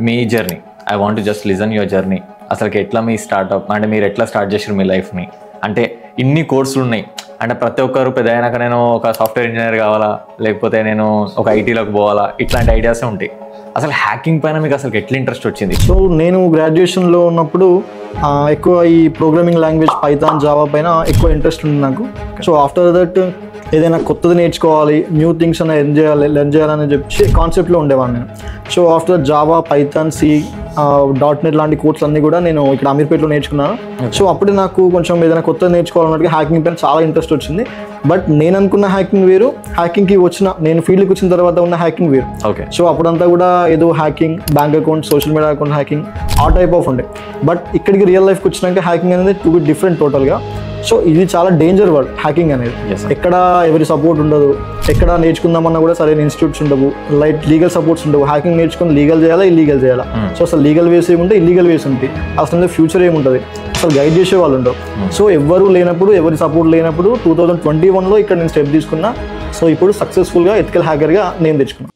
Me journey, I want just listen your journey. అసలుకి ఎట్లా మీ startup అంటే మీరు ఎట్లా స్టార్ట్ చేసారు మీ లైఫ్ని? అంటే ఇన్ని కోర్సులు ఉన్నాయి అంటే ప్రతి ఒక్కరు పెద్ద అయినాక నేను ఒక సాఫ్ట్వేర్ ఇంజనీర్ కావాలా, లేకపోతే నేను ఒక ఐటీలోకి పోవాలా, ఇట్లాంటి ఐడియాసే ఉంటాయి. అసలు హ్యాకింగ్ పైన మీకు అసలు ఎట్లా ఇంట్రెస్ట్ వచ్చింది? సో నేను గ్రాడ్యుయేషన్లో ఉన్నప్పుడు ఎక్కువ ఈ ప్రోగ్రామింగ్ లాంగ్వేజ్ పైథాన్, జావా పైన ఎక్కువ ఇంట్రెస్ట్ ఉంది నాకు. సో ఆఫ్టర్ దట్ ఏదైనా కొత్తది నేర్చుకోవాలి, న్యూ థింగ్స్ అని లెర్న్ చేయాలని చెప్పి కాన్సెప్ట్లో ఉండేవాడిని నేను. So after Java, Python, C, .NET లాంటి కోర్స్ అన్నీ కూడా నేను ఇక్కడ అమీర్పేటలో నేర్చుకున్నాను. సో అప్పుడే నాకు కొంచెం ఏదైనా కొత్తది నేర్చుకోవాలన్నట్టుగా హ్యాకింగ్ పైన చాలా ఇంట్రెస్ట్ వచ్చింది. బట్ నేను అనుకున్న హ్యాకింగ్ వేరు, హ్యాకింగ్కి వచ్చిన నేను ఫీల్డ్కి వచ్చిన తర్వాత ఉన్న హ్యాకింగ్ వేరు. ఓకే. సో అప్పుడంతా కూడా ఏదో hacking, bank account, social media account hacking, ఆ టైప్ ఆఫ్ ఉండే. బట్ ఇక్కడికి రియల్ లైఫ్కి వచ్చినాక హ్యాకింగ్ అనేది టూ బి డిఫరెంట్ టోటల్గా. సో ఇది చాలా డేంజర్ వర్డ్ హ్యాకింగ్ అనేది. ఎక్కడ ఎవరి సపోర్ట్ ఉండదు, ఎక్కడ నేర్చుకుందామన్నా కూడా సరైన ఇన్స్టిట్యూట్స్ ఉండవు, లీగల్ సపోర్ట్స్ ఉండవు. హ్యాకింగ్ నేర్చుకుని లీగల్ చేయాలా, ఇల్లీగల్ చేయాలా? సో అసలు లీగల్ వేస్ ఏముంటే ఇల్లీగల్ వేస్ ఉంటాయి. అసలు ఫ్యూచర్ ఏముంటుంది, అసలు గైడ్ చేసే వాళ్ళు ఉండవు. సో ఎవరు లేనప్పుడు, ఎవరి సపోర్ట్ లేనప్పుడు 2021లో ఇక్కడ నేను స్టెప్ తీసుకున్నా. సో ఇప్పుడు సక్సెస్ఫుల్గా ఎథికల్ హ్యాకర్గా నేను తెచ్చుకున్నాను.